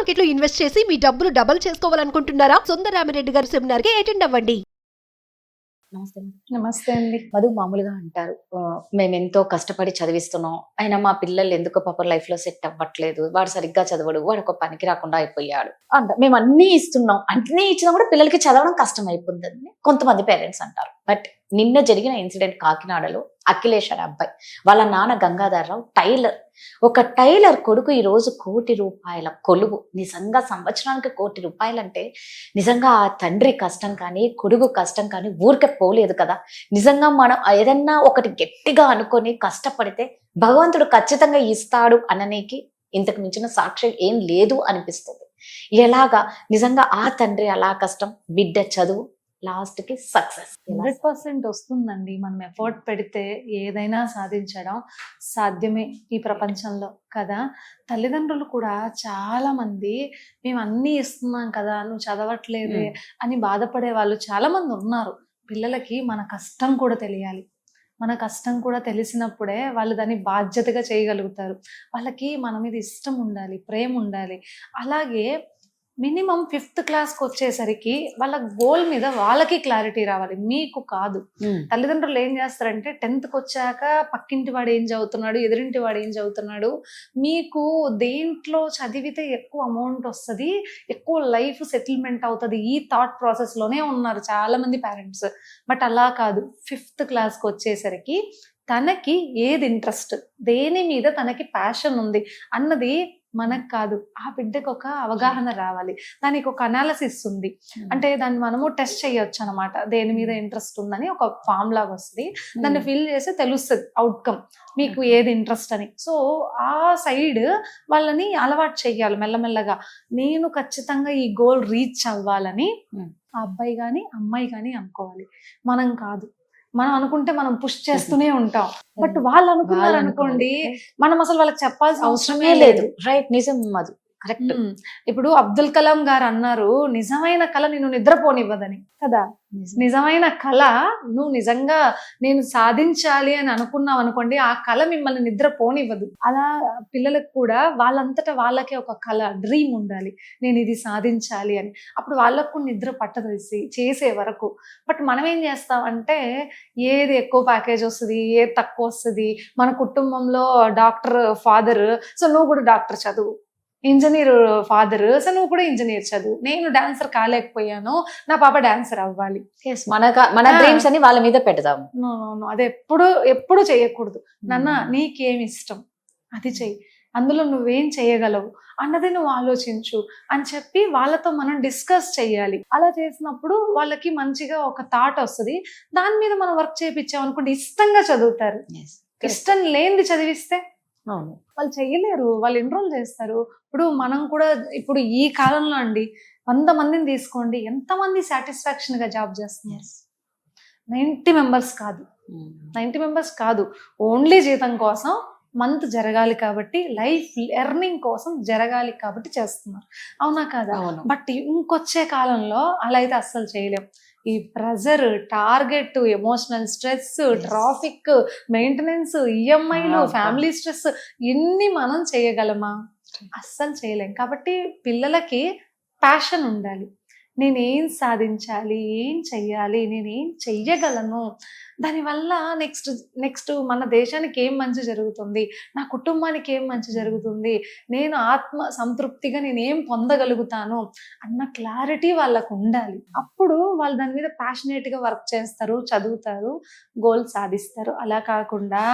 Market లో invest చేసి మీ డబ్బులు డబుల్ చేసుకోవాలనుకుంటున్నారా? సుందరరామిరెడ్డి గారి సెమినార్ కి అటెండ్ అవ్వండి. నమస్తే మేడం. నమస్తే అండి. మధు మామూలుగా అంటారు మేము ఎంతో కష్టపడి చదివిస్తున్నాం, అయినా మా పిల్లలు ఎందుకో పాప లైఫ్ లో సెట్ అవ్వట్లేదు, వాడు సరిగ్గా చదవడు, వాడు ఒక పనికి రాకుండా అయిపోయాడు అంట. మేము అన్ని ఇస్తున్నాం, అన్ని ఇచ్చినా కూడా పిల్లలకి చదవడం కష్టం అయిపోతుందని కొంతమంది పేరెంట్స్ అంటారు. బట్ నిన్న జరిగిన ఇన్సిడెంట్ కాకినాడలో అఖిలేష్ అనే అబ్బాయి, వాళ్ళ నాన్న గంగాధర్రావు టైలర్. ఒక టైలర్ కొడుకు ఈ రోజు ₹1,00,00,000 కొలువు. నిజంగా సంవత్సరానికి ₹1,00,00,000 అంటే నిజంగా ఆ తండ్రి కష్టం కానీ కొడుకు కష్టం కానీ ఊరికే పోలేదు కదా. నిజంగా మనం ఏదన్నా ఒకటి గట్టిగా అనుకొని కష్టపడితే భగవంతుడు ఖచ్చితంగా ఇస్తాడు అననీకి ఇంతకు మించిన సాక్ష్యం ఏం లేదు అనిపిస్తుంది. ఎలాగా నిజంగా ఆ తండ్రి అలా కష్టం, బిడ్డ చదువు, లాస్ట్ కి సక్సెస్ 100% వస్తుందండి. మనం ఎఫర్ట్ పెడితే ఏదైనా సాధించడం సాధ్యమే ఈ ప్రపంచంలో కదా. తల్లిదండ్రులు కూడా చాలా మంది మేము అన్ని ఇస్తున్నాం కదా, నువ్వు చదవట్లేదే అని బాధపడే వాళ్ళు చాలా మంది ఉన్నారు. పిల్లలకి మన కష్టం కూడా తెలియాలి. మన కష్టం కూడా తెలిసినప్పుడే వాళ్ళు దాన్ని బాధ్యతగా చేయగలుగుతారు. వాళ్ళకి మన మీద ఇష్టం ఉండాలి, ప్రేమ ఉండాలి. అలాగే మినిమం 5th క్లాస్కి వచ్చేసరికి వాళ్ళ గోల్ మీద వాళ్ళకి క్లారిటీ రావాలి, మీకు కాదు. తల్లిదండ్రులు ఏం చేస్తారంటే 10th వచ్చాక పక్కింటి వాడు ఏం చదువుతున్నాడు, ఎదురింటి వాడు ఏం చదువుతున్నాడు, మీకు దేంట్లో చదివితే ఎక్కువ అమౌంట్ వస్తుంది, ఎక్కువ లైఫ్ సెటిల్మెంట్ అవుతుంది, ఈ థాట్ ప్రాసెస్ లోనే ఉన్నారు చాలా మంది పేరెంట్స్. బట్ అలా కాదు. 5th క్లాస్కి వచ్చేసరికి తనకి ఏది ఇంట్రెస్ట్, దేని మీద తనకి ప్యాషన్ ఉంది అన్నది మనకు కాదు, ఆ బిడ్డకు ఒక అవగాహన రావాలి. దానికి ఒక అనాలిసిస్ ఉంది. అంటే దాన్ని మనము టెస్ట్ చేయొచ్చు అనమాట. దేని మీద ఇంట్రెస్ట్ ఉందని ఒక ఫామ్ లాగా వస్తుంది. దాన్ని ఫిల్ చేసి తెలుస్తుంది అవుట్కమ్, మీకు ఏది ఇంట్రెస్ట్ అని. సో ఆ సైడ్ వాళ్ళని అలవాటు చెయ్యాలి మెల్లమెల్లగా. నేను ఖచ్చితంగా ఈ గోల్ రీచ్ అవ్వాలని ఆ అబ్బాయి కానీ అమ్మాయి కానీ అనుకోవాలి, మనం కాదు. మనం అనుకుంటే మనం పుష్ చేస్తూనే ఉంటాం. బట్ వాళ్ళు అనుకున్నారు అనుకోండి, మనం అసలు వాళ్ళకి చెప్పాల్సిన అవసరమే లేదు. రైట్, నిజం మధు, కరెక్ట్. ఇప్పుడు అబ్దుల్ కలాం గారు అన్నారు, నిజమైన కళ నిన్ను నిద్రపోనివ్వదని కదా. నిజమైన కళ నువ్వు నిజంగా నేను సాధించాలి అని అనుకున్నావు అనుకోండి, ఆ కళ మిమ్మల్ని నిద్రపోనివ్వదు. అలా పిల్లలకు కూడా వాళ్ళంతటా వాళ్ళకే ఒక కళ, డ్రీమ్ ఉండాలి, నేను ఇది సాధించాలి అని. అప్పుడు వాళ్ళకు కూడా నిద్ర పట్టదలిసి చేసే వరకు. బట్ మనం ఏం చేస్తామంటే ఏది ఎక్కువ ప్యాకేజ్ వస్తుంది, ఏది తక్కువ వస్తుంది, మన కుటుంబంలో డాక్టర్ ఫాదర్, సో నువ్వు కూడా డాక్టర్ చదువు, ఇంజనీర్ ఫాదర్, సో నువ్వు కూడా ఇంజనీర్ చదువు, నేను డాన్సర్ కాలేకపోయాను, నా పాప డాన్సర్ అవ్వాలి. మన డ్రీమ్స్ అని వాళ్ళ మీద పెడదాం. అది ఎప్పుడు చేయకూడదు. నాన్న నీకేమి ఇష్టం అది చెయ్యి, అందులో నువ్వేం చేయగలవు అన్నది నువ్వు ఆలోచించు అని చెప్పి వాళ్ళతో మనం డిస్కస్ చేయాలి. అలా చేసినప్పుడు వాళ్ళకి మంచిగా ఒక థాట్ వస్తుంది. దాని మీద మనం వర్క్ చేయించాం అనుకోండి, ఇష్టంగా చదువుతారు. ఇష్టం లేనిది చదివిస్తే వాళ్ళు చెయ్యలేరు, వాళ్ళు ఎన్రోల్ చేస్తారు. ఇప్పుడు మనం కూడా ఇప్పుడు ఈ కాలంలో అండి 100 మందిని తీసుకోండి, ఎంతమంది సాటిస్ఫాక్షన్ గా జాబ్ చేస్తున్నారు? 90 మెంబర్స్ కాదు. ఓన్లీ జీతం కోసం, మంత్ జరగాలి కాబట్టి, లైఫ్ లెర్నింగ్ కోసం జరగాలి కాబట్టి చేస్తున్నారు, అవునా కాదా? బట్ ఇంకొచ్చే కాలంలో అలా అయితే అస్సలు చేయలేం. ఈ pressure, target, emotional stress, traffic, maintenance, ఈఎంఐలు, ఫ్యామిలీ స్ట్రెస్, ఇన్ని మనం చేయగలమా? అస్సలు చేయలేం. కాబట్టి పిల్లలకి ప్యాషన్ ఉండాలి. నేనేం సాధించాలి, ఏం చెయ్యాలి, నేనేం చెయ్యగలను, దానివల్ల నెక్స్ట్ మన దేశానికి ఏం మంచి జరుగుతుంది, నా కుటుంబానికి ఏం మంచి జరుగుతుంది, నేను ఆత్మ సంతృప్తిగా నేనేం పొందగలుగుతాను అన్న క్లారిటీ వాళ్ళకు ఉండాలి. అప్పుడు వాళ్ళు దాని మీద ప్యాషనేట్గా వర్క్ చేస్తారు, చదువుతారు, గోల్ సాధిస్తారు. అలా కాకుండా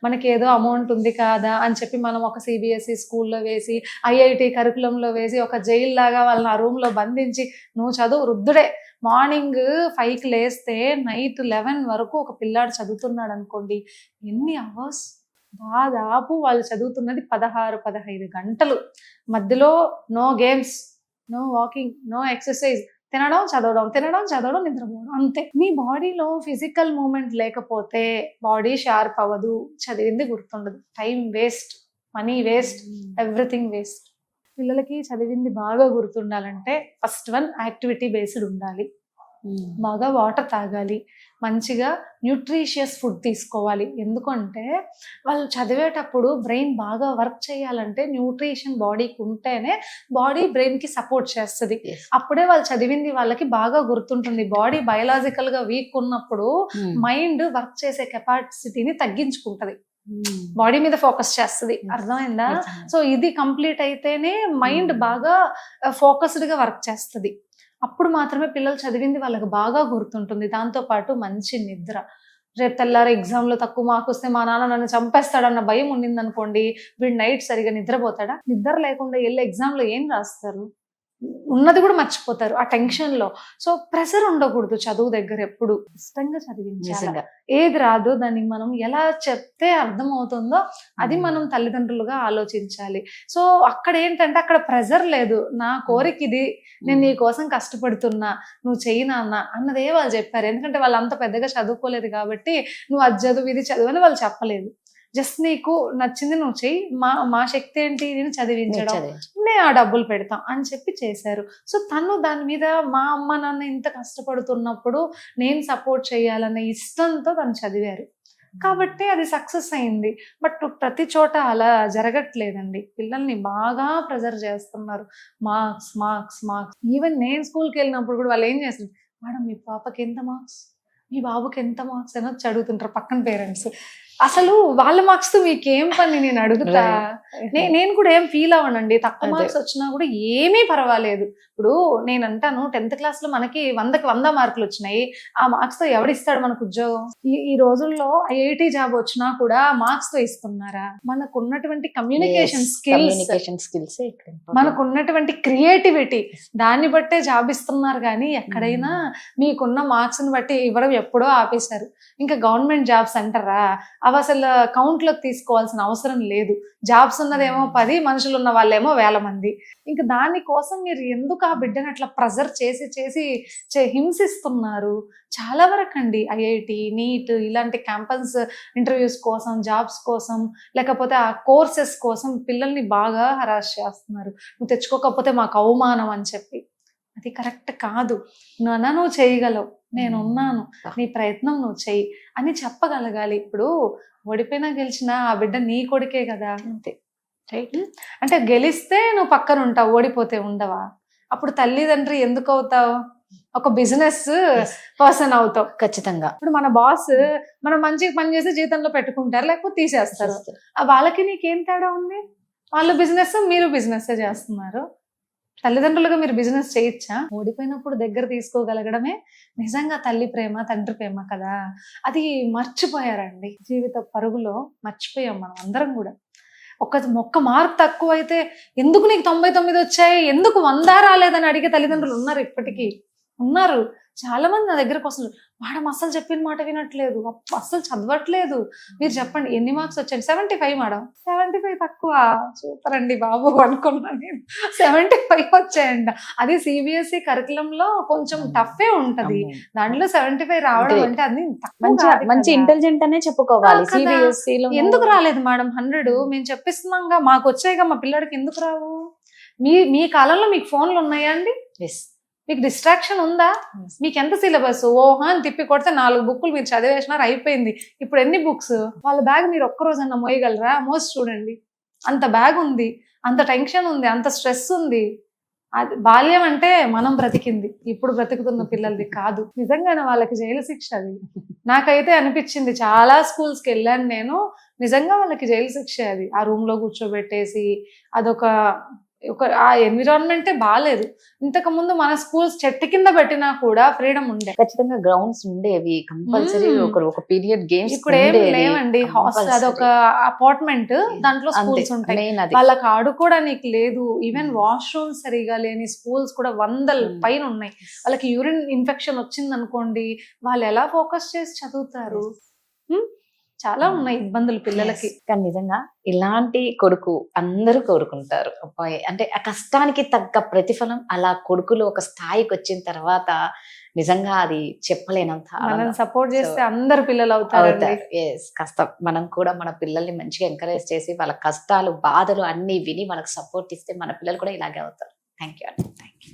మనకి ఏదో అమౌంట్ ఉంది కాదా అని చెప్పి మనం ఒక సిబిఎస్ఈ స్కూల్లో వేసి, ఐఐటి కరికులంలో వేసి, ఒక జైలు లాగా వాళ్ళని ఆ రూమ్లో బంధించి నువ్వు చదువు, వృద్ధుడే, మార్నింగ్ 5కి లేస్తే నైట్ 11 వరకు ఒక పిల్లాడు చదువుతున్నాడు అనుకోండి, ఎన్ని అవర్స్? దాదాపు వాళ్ళు చదువుతున్నది 16-15 గంటలు. మధ్యలో no games, no walking, no exercise, తినడం చదవడం, నిద్రపోవడం, అంతే. మీ బాడీలో ఫిజికల్ మూమెంట్ లేకపోతే బాడీ షార్ప్ అవ్వదు, చదివింది గుర్తుండదు, time waste, money waste, everything waste. పిల్లలకి చదివింది బాగా గుర్తుండాలంటే ఫస్ట్ 1 యాక్టివిటీ బేస్డ్ ఉండాలి. బాగా వాటర్ తాగాలి, మంచిగా న్యూట్రిషియస్ ఫుడ్ తీసుకోవాలి. ఎందుకంటే వాళ్ళు చదివేటప్పుడు బ్రెయిన్ బాగా వర్క్ చేయాలంటే న్యూట్రిషన్ బాడీకి ఉంటేనే బాడీ బ్రెయిన్కి సపోర్ట్ చేస్తుంది. అప్పుడే వాళ్ళు చదివింది వాళ్ళకి బాగా గుర్తుంటుంది. బాడీ బయలాజికల్గా వీక్ ఉన్నప్పుడు మైండ్ వర్క్ చేసే కెపాసిటీని తగ్గించుకుంటది, బాడీ మీద ఫోకస్ చేస్తుంది. అర్థమైందా? సో ఇది కంప్లీట్ అయితేనే మైండ్ బాగా ఫోకస్డ్ గా వర్క్ చేస్తుంది. అప్పుడు మాత్రమే పిల్లలు చదివింది వాళ్ళకి బాగా గుర్తుంటుంది. దాంతో పాటు మంచి నిద్ర. రేపు తెల్లారు ఎగ్జామ్ లో తక్కువ మార్క్ వస్తే మా నాన్న నన్ను చంపేస్తాడన్న భయం ఉండింది అనుకోండి, వీడు నైట్ సరిగా నిద్రపోతాడా? నిద్ర లేకుండా వెళ్ళి ఎగ్జామ్ లో ఏం రాస్తారు? ఉన్నది కూడా మర్చిపోతారు ఆ టెన్షన్ లో. సో ప్రెషర్ ఉండకూడదు చదువు దగ్గర, ఎప్పుడు ఇష్టంగా చదివించాలి. ఏది రాదో దాన్ని మనం ఎలా చెప్తే అర్థం అవుతుందో అది మనం తల్లిదండ్రులుగా ఆలోచించాలి. సో అక్కడ ఏంటంటే అక్కడ ప్రెషర్ లేదు, నా కోరిక ఇది, నేను నీ కోసం కష్టపడుతున్నా, నువ్వు చెయ్యి నాన్న అన్నదే వాళ్ళు చెప్పారు. ఎందుకంటే వాళ్ళు అంత పెద్దగా చదువుకోలేదు కాబట్టి నువ్వు అది చదువు ఇది చదువు అని వాళ్ళు చెప్పలేదు. జస్ట్ నీకు నచ్చింది నువ్వు చెయ్యి, మా శక్తి ఏంటి నేను చదివించడం, నేను ఆ డబ్బులు పెడతాం అని చెప్పి చేశారు. సో తను దాని మీద మా అమ్మ నాన్న ఇంత కష్టపడుతున్నప్పుడు నేను సపోర్ట్ చేయాలన్న ఇష్టంతో తను చదివారు కాబట్టి అది సక్సెస్ అయింది. బట్ ప్రతి చోట అలా జరగట్లేదండి. పిల్లల్ని బాగా ప్రెజర్ చేస్తున్నారు, మార్క్స్ మార్క్స్ మార్క్స్. ఈవెన్ నేను స్కూల్కి వెళ్ళినప్పుడు కూడా వాళ్ళు ఏం చేస్తారు, మేడం మీ పాపకి ఎంత మార్క్స్, మీ బాబుకి ఎంత మార్క్స్ అని వచ్చి అడుగుతుంటారు పక్కన పేరెంట్స్. అసలు వాళ్ళ మార్క్స్ తో మీకేం పని నేను అడుగుతా. నేను కూడా ఏం ఫీల్ అవ్వనండి, తక్కువ మార్క్స్ వచ్చినా కూడా ఏమీ పర్వాలేదు. ఇప్పుడు నేను అంటాను 10th క్లాస్ లో మనకి 100కి 100 మార్కులు వచ్చినాయి, ఆ మార్క్స్ తో ఎవడిస్తాడు మనకు ఉద్యోగం? ఈ రోజుల్లో ఐఐటి జాబ్ వచ్చినా కూడా మార్క్స్ తో ఇస్తున్నారా? మనకు ఉన్నటువంటి కమ్యూనికేషన్ స్కిల్స్, మనకు ఉన్నటువంటి క్రియేటివిటీ, దాన్ని బట్టే జాబ్ ఇస్తున్నారు. కానీ ఎక్కడైనా మీకున్న మార్క్స్ ని బట్టి ఇవ్వడం ఎప్పుడో ఆపేశారు. ఇంకా గవర్నమెంట్ జాబ్స్ అంటారా, అవి అసలు కౌంట్లోకి తీసుకోవాల్సిన అవసరం లేదు. జాబ్స్ ఉన్నదేమో 10, మనుషులు ఉన్న వాళ్ళేమో 1000 మంది. ఇంకా దానికోసం మీరు ఎందుకు ఆ బిడ్డను అట్లా ప్రెజర్ చేసి హింసిస్తున్నారు? చాలా వరకు అండి ఐఐటి, నీట్ ఇలాంటి క్యాంపస్ ఇంటర్వ్యూస్ కోసం, జాబ్స్ కోసం, లేకపోతే ఆ కోర్సెస్ కోసం పిల్లల్ని బాగా హరాస్ చేస్తున్నారు. నువ్వు తెచ్చుకోకపోతే మాకు అవమానం అని చెప్పి. అది కరెక్ట్ కాదు. నువ్వు చేయగలవు, నేను ఉన్నాను, నీ ప్రయత్నం నువ్వు చెయ్యి అని చెప్పగలగాలి. ఇప్పుడు ఓడిపోయినా గెలిచినా ఆ బిడ్డ నీ కొడుకే కదా, అంతే రైట్. అంటే గెలిస్తే నువ్వు పక్కన ఉంటావు, ఓడిపోతే ఉండవా? అప్పుడు తల్లిదండ్రి ఎందుకు అవుతావు? ఒక బిజినెస్ పర్సన్ అవుతావు ఖచ్చితంగా. ఇప్పుడు మన బాస్ మనం మంచిగా పని చేసి జీతంలో పెట్టుకుంటారు, లేకపోతే తీసేస్తారు. వాళ్ళకి నీకేం తేడా ఉంది? వాళ్ళు బిజినెస్, మీరు బిజినెస్ చేస్తున్నారు. తల్లిదండ్రులుగా మీరు బిజినెస్ చేయొచ్చా? ఓడిపోయినప్పుడు దగ్గర తీసుకోగలగడమే నిజంగా తల్లి ప్రేమ, తండ్రి ప్రేమ కదా. అది మర్చిపోయారండి జీవిత పరుగులో, మర్చిపోయాం మనం అందరం కూడా. ఒక్క మార్క్ తక్కువ అయితే ఎందుకు నీకు 99 వచ్చాయి, ఎందుకు 100 రాలేదని అడిగే తల్లిదండ్రులు ఉన్నారు, ఇప్పటికీ ఉన్నారు. చాలా మంది నా దగ్గరకు వస్తున్నారు, మేడం అస్సలు చెప్పిన మాట వినట్లేదు, అస్సలు చదవట్లేదు, మీరు చెప్పండి ఎన్ని మార్క్స్ వచ్చాయి? 75 మేడం. 75 తక్కువ, సూపర్ అండి బాబు అనుకున్నా నేను. 75 వచ్చాయంట. అది సిబిఎస్ఈ కరికులం లో కొంచెం టఫే ఉంటది, దాంట్లో 75 రావడం అంటే అది మంచి ఇంటెలిజెంట్ అనే చెప్పుకోవాలి. ఎందుకు రాలేదు మేడం 100? మేము చెప్పిస్తున్నాంగా, మాకు వచ్చాయిగా, మా పిల్లడికి ఎందుకు రావు? మీ కాలంలో మీకు ఫోన్లు ఉన్నాయా అండి? మీకు డిస్ట్రాక్షన్ ఉందా? మీకు ఎంత సిలబస్? ఓహా అని తిప్పి కొడితే 4 బుక్కులు మీరు చదివేసినారు, అయిపోయింది. ఇప్పుడు ఎన్ని బుక్స్? వాళ్ళ బ్యాగ్ మీరు ఒక్కరోజన్నా మోయగలరా? మోసి చూడండి, అంత బ్యాగ్ ఉంది, అంత టెన్షన్ ఉంది, అంత స్ట్రెస్ ఉంది. అది బాల్యం అంటే మనం బ్రతికింది, ఇప్పుడు బ్రతుకుతున్న పిల్లలది కాదు. నిజంగానే వాళ్ళకి జైలు శిక్ష అది. నాకైతే అనిపించింది, చాలా స్కూల్స్కి వెళ్ళాను నేను, నిజంగా వాళ్ళకి జైలు శిక్ష అది. ఆ రూమ్ లో కూర్చోబెట్టేసి ఆ ఎన్విరాన్మెంటే బాగాలేదు. ఇంతకు ముందు మన స్కూల్స్ చెట్టు కింద పెట్టినా కూడా ఫ్రీడమ్ ఉండే, ఖచ్చితంగా గ్రౌండ్స్ ఉండేవి కంపల్సరీ. ఒక పీరియడ్ గేమ్స్ ఇప్పుడు ఏం లేవండి. హాస్టల్ అదొక అపార్ట్మెంట్, దాంట్లో స్కూల్స్ ఉంటాయి, వాళ్ళకి ఆడుకోవడానికి లేదు. ఈవెన్ వాష్రూమ్ సరిగా లేని స్కూల్స్ కూడా 100 పైన ఉన్నాయి. వాళ్ళకి యూరిన్ ఇన్ఫెక్షన్ వచ్చింది అనుకోండి, వాళ్ళు ఎలా ఫోకస్ చేసి చదువుతారు? చాలా ఉన్నాయి ఇబ్బందులు పిల్లలకి. కానీ నిజంగా ఇలాంటి కొడుకు అందరూ కోరుకుంటారు. అంటే ఆ కష్టానికి తగ్గ ప్రతిఫలం అలా కొడుకులు ఒక స్థాయికి వచ్చిన తర్వాత నిజంగా అది చెప్పలేనంత. మనం సపోర్ట్ చేస్తే అందరు పిల్లలు అవుతారు. కష్టం మనం కూడా మన పిల్లల్ని మంచిగా ఎంకరేజ్ చేసి వాళ్ళ కష్టాలు, బాధలు అన్ని విని వాళ్ళకి సపోర్ట్ ఇస్తే మన పిల్లలు కూడా ఇలాగే అవుతారు. Thank you.